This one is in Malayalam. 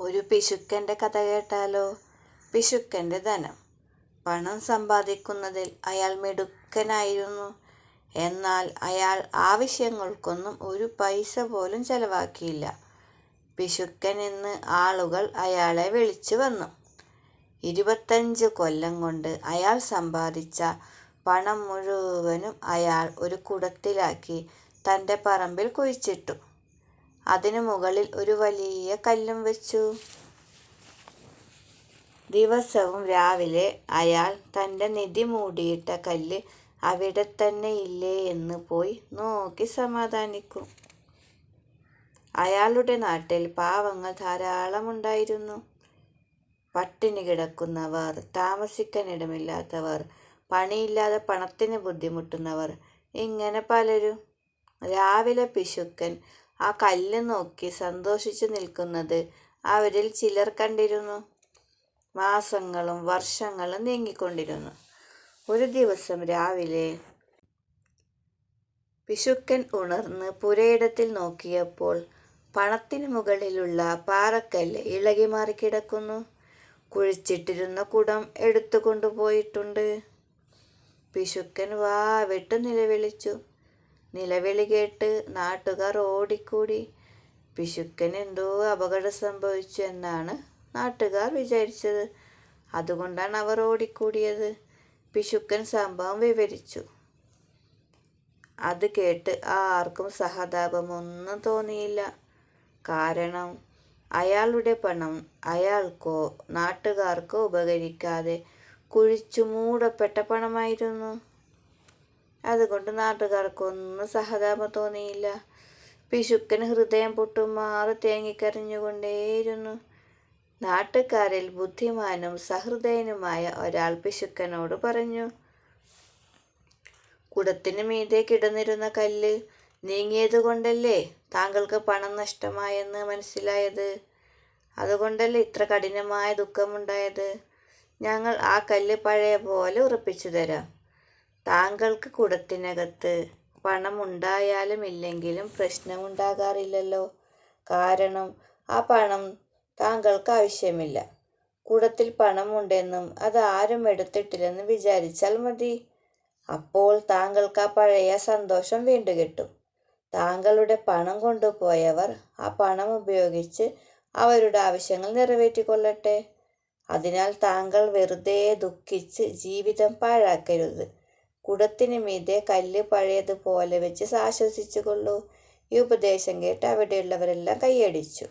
ഒരു പിശുക്കൻ്റെ കഥ കേട്ടാലോ? പിശുക്കൻ്റെ ധനം. പണം സമ്പാദിക്കുന്നതിൽ അയാൾ മിടുക്കനായിരുന്നു. എന്നാൽ അയാൾ ആവശ്യങ്ങൾക്കൊന്നും ഒരു പൈസ പോലും ചെലവാക്കിയില്ല. പിശുക്കൻ എന്ന് ആളുകൾ അയാളെ വിളിച്ചു വന്നു. 25 കൊല്ലം കൊണ്ട് അയാൾ സമ്പാദിച്ച പണം മുഴുവനും അയാൾ ഒരു കുടത്തിലാക്കി തൻ്റെ പറമ്പിൽ കുഴിച്ചിട്ടു. അതിനു മുകളിൽ ഒരു വലിയ കല്ലും വെച്ചു. ദിവസവും രാവിലെ അയാൾ തൻ്റെ നിധി മൂടിയിട്ട കല്ല് അവിടെ തന്നെ ഇല്ലേ എന്ന് പോയി നോക്കി സമാധാനിക്കും. അയാളുടെ നാട്ടിൽ പാവങ്ങൾ ധാരാളമുണ്ടായിരുന്നു. പട്ടിണി കിടക്കുന്നവർ, താമസിക്കാനിടമില്ലാത്തവർ, പണിയില്ലാതെ പണത്തിന് ബുദ്ധിമുട്ടുന്നവർ, ഇങ്ങനെ പലരും. രാവിലെ പിശുക്കൻ ആ കല്ല് നോക്കി സന്തോഷിച്ചു നിൽക്കുന്നത് അവരിൽ ചിലർ കണ്ടിരുന്നു. മാസങ്ങളും വർഷങ്ങളും നീങ്ങിക്കൊണ്ടിരുന്നു. ഒരു ദിവസം രാവിലെ പിശുക്കൻ ഉണർന്ന് പുരയിടത്തിൽ നോക്കിയപ്പോൾ പണത്തിന് മുകളിലുള്ള പാറക്കല്ല് ഇളകി മാറിക്കിടക്കുന്നു. കുഴിച്ചിട്ടിരുന്ന കുടം എടുത്തു കൊണ്ടുപോയിട്ടുണ്ട്. പിശുക്കൻ വാവിട്ട് നിലവിളിച്ചു. നിലവിളി കേട്ട് നാട്ടുകാർ ഓടിക്കൂടി. പിശുക്കന് എന്തോ അപകടം സംഭവിച്ചു എന്നാണ് നാട്ടുകാർ വിചാരിച്ചത്. അതുകൊണ്ടാണ് അവർ ഓടിക്കൂടിയത്. പിശുക്കൻ സംഭവം വിവരിച്ചു. അത് കേട്ട് ആർക്കും സഹതാപമൊന്നും തോന്നിയില്ല. കാരണം അയാളുടെ പണം അയാൾക്കോ നാട്ടുകാർക്കോ ഉപകരിക്കാതെ കുഴിച്ചു മൂടപ്പെട്ട പണമായിരുന്നു. അതുകൊണ്ട് നാട്ടുകാർക്കൊന്നും സഹതാപം തോന്നിയില്ല. പിശുക്കൻ ഹൃദയം പൊട്ടുമാറ് തേങ്ങിക്കരഞ്ഞുകൊണ്ടേയിരുന്നു. നാട്ടുകാരിൽ ബുദ്ധിമാനും സഹൃദയനുമായ ഒരാൾ പിശുക്കനോട് പറഞ്ഞു, കുടത്തിന് മീതെ കിടന്നിരുന്ന കല്ല് നീങ്ങിയതുകൊണ്ടല്ലേ താങ്കൾക്ക് പണം നഷ്ടമായെന്ന് മനസ്സിലായത്? അതുകൊണ്ടല്ലേ ഇത്ര കഠിനമായ ദുഃഖമുണ്ടായത്? ഞങ്ങൾ ആ കല്ല് പഴയ പോലെ ഉറപ്പിച്ചു തരാം. താങ്കൾക്ക് കുടത്തിനകത്ത് പണം ഉണ്ടായാലും ഇല്ലെങ്കിലും പ്രശ്നമുണ്ടാകാറില്ലല്ലോ. കാരണം ആ പണം താങ്കൾക്ക് ആവശ്യമില്ല. കുടത്തിൽ പണമുണ്ടെന്നും അത് ആരും എടുത്തിട്ടില്ലെന്നും വിചാരിച്ചാൽ മതി. അപ്പോൾ താങ്കൾക്ക് ആ പഴയ സന്തോഷം വീണ്ടും കിട്ടും. താങ്കളുടെ പണം കൊണ്ടുപോയവർ ആ പണം ഉപയോഗിച്ച് അവരുടെ ആവശ്യങ്ങൾ നിറവേറ്റിക്കൊള്ളട്ടെ. അതിനാൽ താങ്കൾ വെറുതെ ദുഃഖിച്ച് ജീവിതം പാഴാക്കരുത്. കുടത്തിന് മീതെ കല്ല് പഴയതുപോലെ വെച്ച് ആശ്വസിച്ചു കൊള്ളൂ. ഈ ഉപദേശം കേട്ട് അവിടെയുള്ളവരെല്ലാം കൈയടിച്ചു.